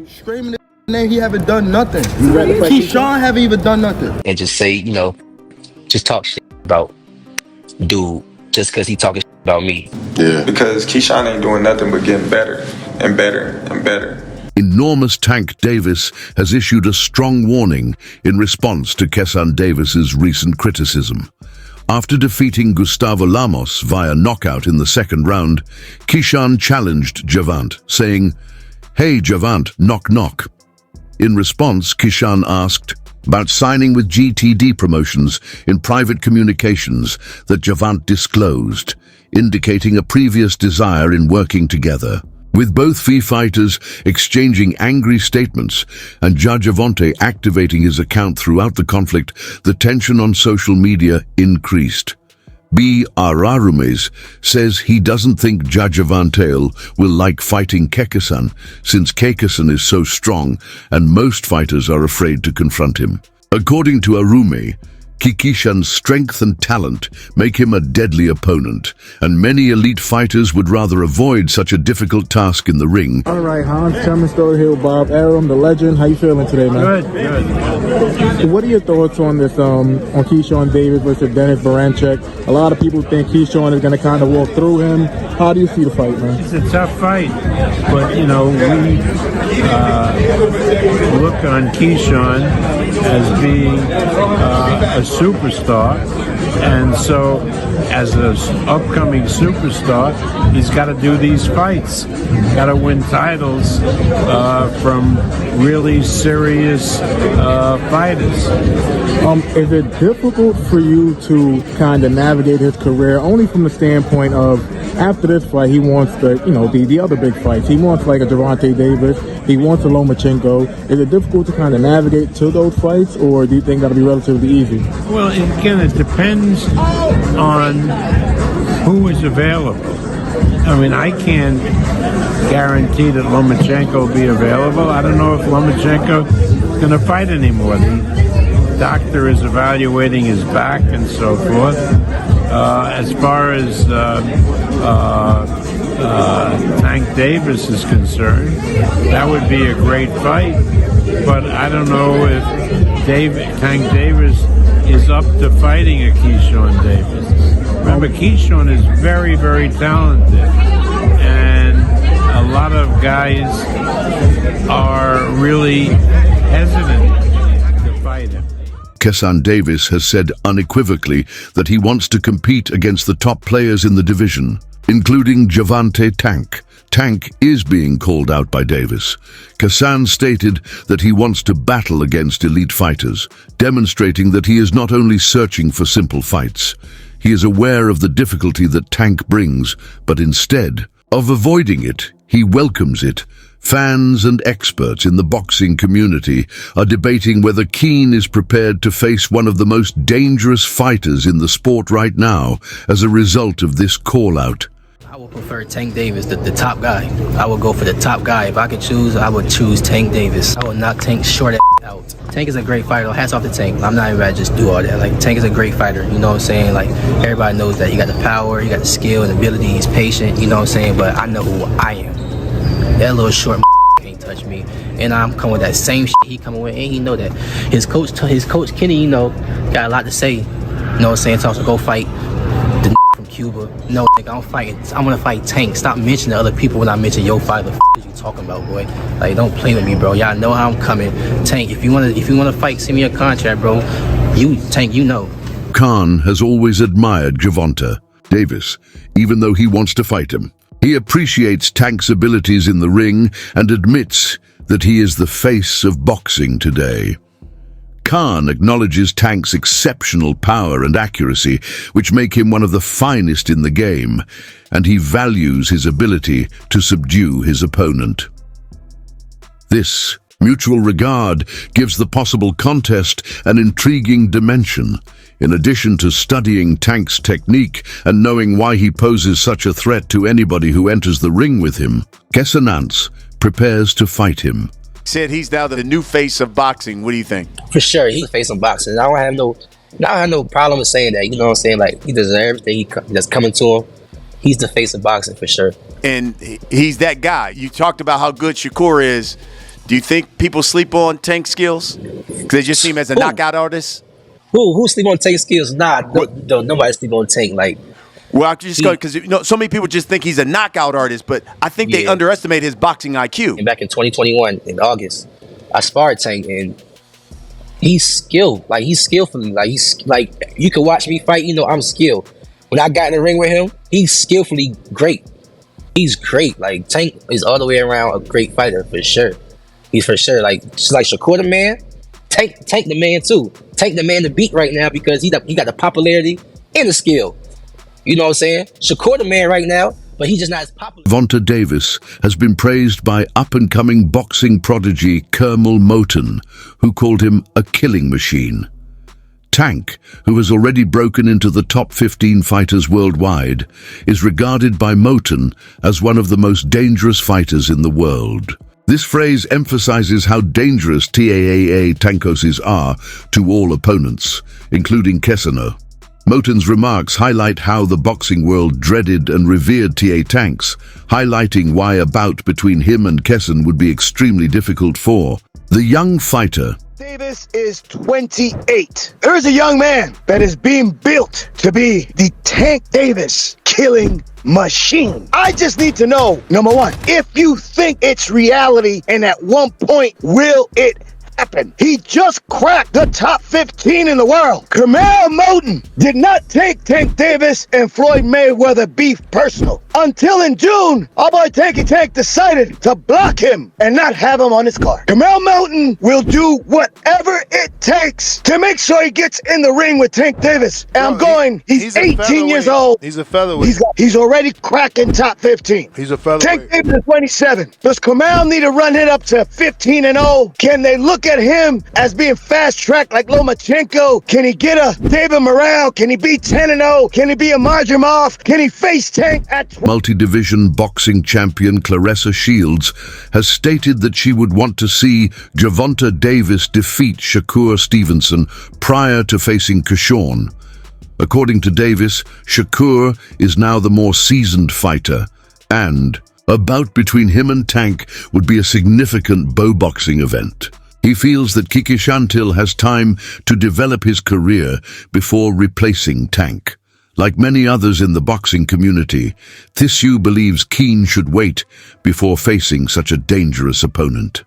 Screaming his name, he haven't done nothing. Keyshawn haven't even done nothing. And just say, just talk shit about dude just because he talking shit about me. Yeah. Because Keyshawn ain't doing nothing but getting better and better and better. Enormous Tank Davis has issued a strong warning in response to Keyshawn Davis's recent criticism. After defeating Gustavo Lamos via knockout in the second round, Keyshawn challenged Gervonta, saying, "Hey Gervonta, knock knock." In response, Keyshawn asked about signing with GTD Promotions in private communications that Gervonta disclosed, indicating a previous desire in working together. With both Fee fighters exchanging angry statements and Judge Gervonta activating his account throughout the conflict, the tension on social media increased. B. Ararumes says he doesn't think Judge Gervonta will like fighting Keyshawn since Keyshawn is so strong and most fighters are afraid to confront him. According to Arume, Keyshawn's strength and talent make him a deadly opponent, and many elite fighters would rather avoid such a difficult task in the ring. All right, Hans, Chairman Stonehill, Bob Arum, the legend. How you feeling today, man? Good. So what are your thoughts on this, on Keyshawn Davis versus Dennis Barancek? A lot of people think Keyshawn is going to kind of walk through him. How do you see the fight, man? It's a tough fight, but, we look on Keyshawn as being a superstar, and so as an upcoming superstar, he's got to do these fights. He's got to win titles from really serious fighters. Is it difficult for you to kind of navigate his career, only from the standpoint of after this fight, he wants the other big fights. He wants like a Gervonta Davis. He wants a Lomachenko. Is it difficult to kind of navigate to those fights, or do you think that'll be relatively easy? Well, again, it depends on who is available. I mean, I can't guarantee that Lomachenko will be available. I don't know if Lomachenko is going to fight anymore. The doctor is evaluating his back and so forth. As far as Tank Davis is concerned, that would be a great fight, but I don't know if Tank Davis is up to fighting a Keyshawn Davis. Remember, Keyshawn is very, very talented, and a lot of guys are really hesitant to fight him. Keyshawn Davis has said unequivocally that he wants to compete against the top players in the division, including Gervonta Tank. Tank is being called out by Davis. Keyshawn stated that he wants to battle against elite fighters, demonstrating that he is not only searching for simple fights. He is aware of the difficulty that Tank brings, but instead of avoiding it, he welcomes it. Fans and experts in the boxing community are debating whether Keane is prepared to face one of the most dangerous fighters in the sport right now as a result of this call-out. I would prefer Tank Davis, the top guy. I would go for the top guy. If I could choose, I would choose Tank Davis. I would knock Tank short out. Tank is a great fighter. Hats off to Tank. I'm not even about to just do all that. Like, Tank is a great fighter. You know what I'm saying? Like, everybody knows that. You got the power, you got the skill and ability. He's patient. You know what I'm saying? But I know who I am. That little short can't touch me. And I'm coming with that same shit he coming with. And he know that. His coach Kenny, got a lot to say. You know what I'm saying? Talks to go fight the from Cuba. No, nigga, I'm gonna fight Tank. Stop mentioning other people when I mention your fight. The is you talking about, boy? Like, don't play with me, bro. Y'all know how I'm coming. Tank, if you wanna fight, send me a contract, bro. Tank, you know. Khan has always admired Gervonta Davis, even though he wants to fight him. He appreciates Tank's abilities in the ring and admits that he is the face of boxing today. Khan acknowledges Tank's exceptional power and accuracy, which make him one of the finest in the game, and he values his ability to subdue his opponent. This mutual regard gives the possible contest an intriguing dimension. In addition to studying Tank's technique and knowing why he poses such a threat to anybody who enters the ring with him, Keyshawn prepares to fight him. Said he's now the new face of boxing. What do you think? For sure, he's the face of boxing. I don't have no problem with saying that. You know what I'm saying? Like, he deserves everything that's coming to him. He's the face of boxing for sure. And he's that guy. You talked about how good Shakur is. Do you think people sleep on Tank's skills? Because they just see him as a knockout artist? Who sleep on Tank skills? Nah, don't nobody sleep on Tank. Like, well, I just go because so many people just think he's a knockout artist, but I think they underestimate his boxing IQ. And back in 2021 in August, I sparred Tank and he's skilled. Like, he's skillfully. Like, he's like, you can watch me fight. You know, I'm skilled. When I got in the ring with him, he's skillfully great. He's great. Like, Tank is all the way around a great fighter for sure. He's for sure like Shakur the man. Tank the man too. Tank the man to beat right now because he got the popularity and the skill. You know what I'm saying? Shakur the man right now, but he's just not as popular. Gervonta Davis has been praised by up-and-coming boxing prodigy Kermel Moten, who called him a killing machine. Tank, who has already broken into the top 15 fighters worldwide, is regarded by Moten as one of the most dangerous fighters in the world. This phrase emphasizes how dangerous TAAA Tankoses are to all opponents, including Kesano. Moten's remarks highlight how the boxing world dreaded and revered TA Tanks, highlighting why a bout between him and Kesson would be extremely difficult for the young fighter. Davis is 28. There is a young man that is being built to be the Tank Davis killing machine. I just need to know, number one, if you think it's reality and at one point will it happen. He just cracked the top 15 in the world. Kermel Moten did not take Tank Davis and Floyd Mayweather beef personal until in June, our boy Tanky Tank decided to block him and not have him on his card. Kermel Moten will do whatever it takes to make sure he gets in the ring with Tank Davis. And he's 18 years old. He's a featherweight. He's already cracking top 15. He's a featherweight. Tank Davis is 27. Does Kermel need to run it up to 15-0? Can they look at him as being fast-tracked like Lomachenko? Can he get a David Morale? Can he be 10-0? Can he be a Marjamov? Can he face Tank at 20? Multi-division boxing champion Claressa Shields has stated that she would want to see Gervonta Davis defeat Shakur Stevenson prior to facing Keyshawn. According to Davis, Shakur is now the more seasoned fighter, and a bout between him and Tank would be a significant boxing event. He feels that Keyshawn has time to develop his career before replacing Tank. Like many others in the boxing community, Thisu believes Keen should wait before facing such a dangerous opponent.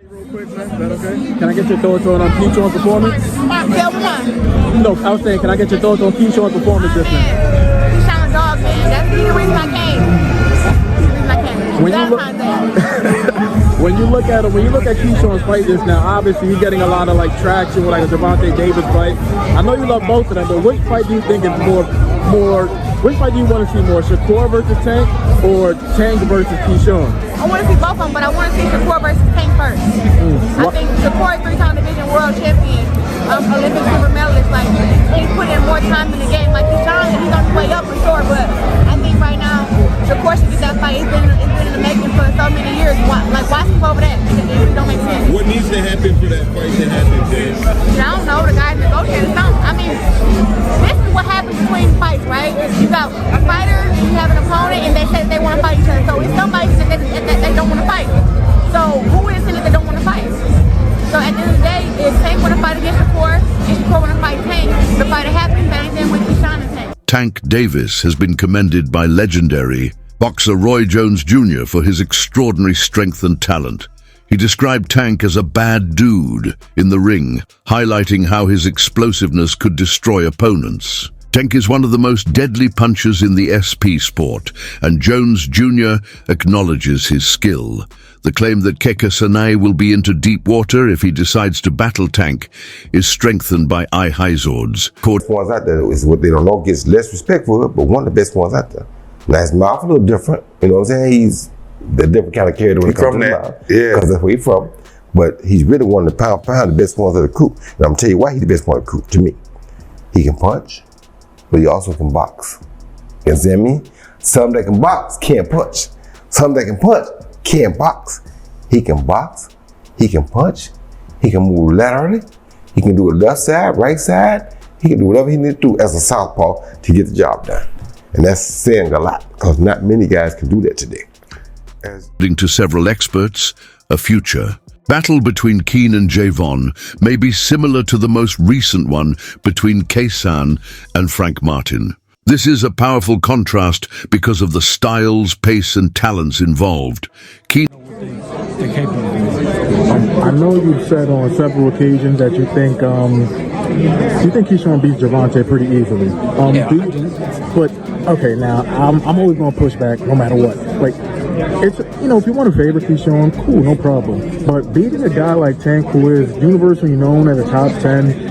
Real quick, man, is that okay? Can I get your thoughts on Keyshawn's performance? No, I was saying, can I get your thoughts on Keyshawn's performance just now? Keyshawn a dog, man. That's the reason I came. When you look at Keyshawn's fight just now, obviously you're getting a lot of like traction with like a Gervonta Davis fight. I know you love both of them, but which fight do you think is more? Which fight do you want to see more? Shakur versus Tank or Tank versus Keyshawn? I want to see both of them, but I want to see Shakur versus Tank first. I think Shakur is 3-time division world champion, Olympic silver medalist. Like, he's putting in more time in the game. Like Keyshawn, he's on his way up for sure, but I think right now Shakur should get that fight. It's been in the making for so many years. Why skip over that? It don't make sense. What needs to happen for that fight to happen, Jay? I don't know. The guys negotiating something. I mean, this is what happens between fights, right? You got a fighter, you have an opponent, and they say they want to fight each other. So it's somebody that they don't want to fight. So who is it that don't want to fight? So at the end of the day, if Tank want to fight against Shakur, and Shakur want to fight Tank, the fight happens. That ain't then with Keyshawn and Tank. Tank Davis has been commended by legendary boxer Roy Jones Jr. for his extraordinary strength and talent. He described Tank as a bad dude in the ring, highlighting how his explosiveness could destroy opponents. Tank is one of the most deadly punchers in the SP sport, and Jones Jr. acknowledges his skill. The claim that Keke Sanae will be into deep water if he decides to battle Tank is strengthened by Ihizord's. Ones out there is what they don't know gets less respect for it, but one of the best ones out there. Now his mouth a little different, you know what I'm saying? He's the different kind of character when it comes to mouth. Yeah. Because that's where he's from. But he's really one of the pound the best ones of the crew. And I'm gonna tell you why he's the best one of the crew, to me. He can punch, but he also can box. You understand me? Some that can box can't punch. Some that can punch can't box. He can box, he can punch, he can move laterally, he can do it left side, right side, he can do whatever he needs to do as a southpaw to get the job done. And that's saying a lot, because not many guys can do that today. According to several experts, a future battle between Keen and Gervon may be similar to the most recent one between Keyshawn and Frank Martin. This is a powerful contrast because of the styles, pace, and talents involved. Keen I know you've said on several occasions that you think Keyshawn beats Gervonta pretty easily. But okay, now I'm always gonna push back no matter what. Like, it's, if you want to favor Keyshawn, cool, no problem. But beating a guy like Tank, who is universally known as a top 10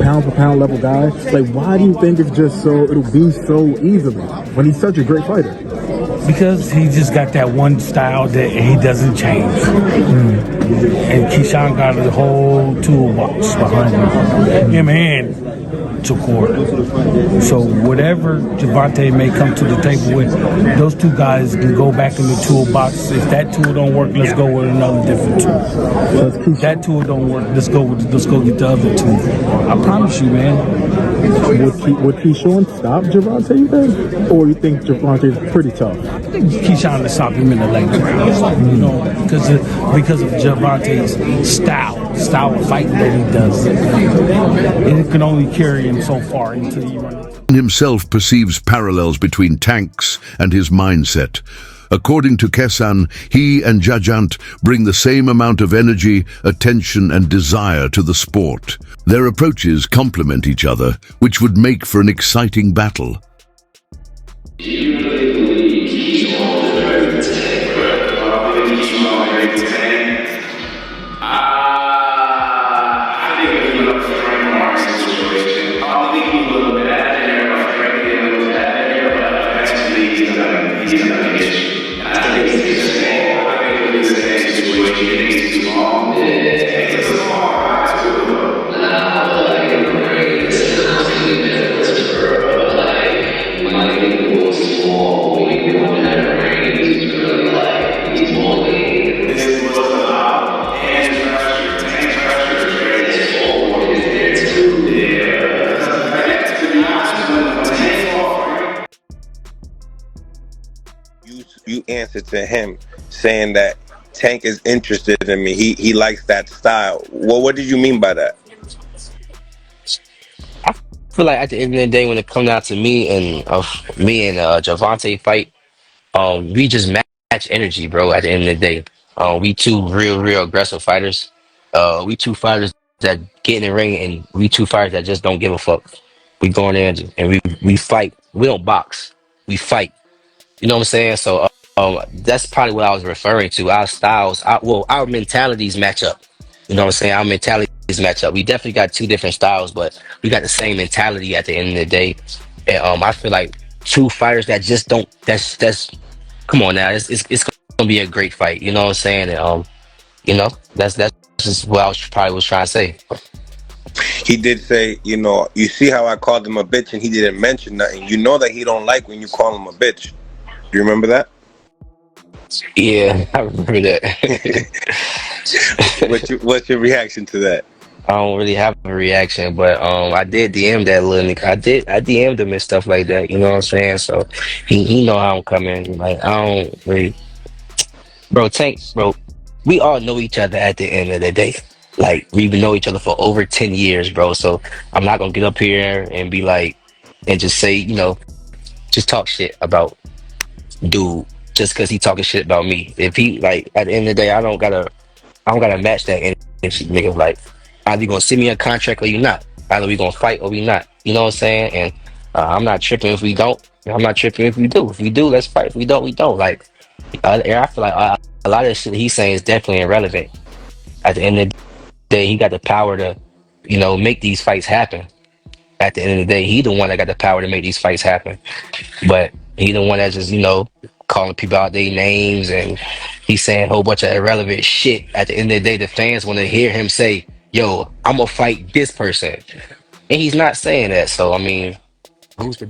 pound for pound level guy, like, why do you think it'll be so easily when he's such a great fighter? Because he just got that one style that he doesn't change. And Keyshawn got a whole toolbox behind him and support. So whatever Gervonta may come to the table with, those two guys can go back in the toolbox. If that tool don't work, let's go with another different tool. If that tool don't work, let's go get the other tool. I promise you, man. Would Keyshawn stop Gervonta, you think? Or you think Gervonta is pretty tough? I think Keyshawn will stop him in the late rounds, because of Gervonta's style of fighting that he does. And it can only carry him so far until he runs. Himself perceives parallels between Tanks and his mindset. According to Keyshawn, he and Gervonta bring the same amount of energy, attention, and desire to the sport. Their approaches complement each other, which would make for an exciting battle. You answered to him saying that Tank is interested in me. He likes that style. Well, what did you mean by that? I feel like at the end of the day, when it comes down to me and Gervonta fight, we just match energy, bro. At the end of the day, we two real aggressive fighters. We two fighters that get in the ring, and we two fighters that just don't give a fuck. We go in there and we fight. We don't box. We fight. You know what I'm saying? So that's probably what I was referring to. Our styles, our mentalities match up. You know what I'm saying? Our mentalities match up. We definitely got two different styles, but we got the same mentality at the end of the day. And I feel like two fighters that just don't. That's come on now. It's gonna be a great fight. You know what I'm saying? And that's just what I was probably trying to say. He did say, you see how I called him a bitch and he didn't mention nothing. You know that he don't like when you call him a bitch. Do you remember that? Yeah, I remember that. What's your reaction to that? I don't really have a reaction, but I did DM that little nigga. I DM'd him and stuff like that. You know what I'm saying? So he know how I'm coming. Like, I don't really, Tank, we all know each other at the end of the day. Like, we've known each other for over 10 years, bro. So I'm not gonna get up here and be like, and just say, just talk shit about dude just because he talking shit about me. If he, like, at the end of the day, I don't gotta match that energy. Nigga, like, either you gonna send me a contract or you not. Either we gonna fight or we not. You know what I'm saying? And I'm not tripping if we don't. I'm not tripping if we do. If we do, let's fight. If we don't, we don't. Like, I feel like a lot of shit he's saying is definitely irrelevant. At the end of the day, he got the power to, make these fights happen. At the end of the day, he the one that got the power to make these fights happen. But he the one that just, calling people out their names, and he's saying a whole bunch of irrelevant shit. At the end of the day, the fans want to hear him say, yo, I'm gonna fight this person. And he's not saying that. So, I mean, who's the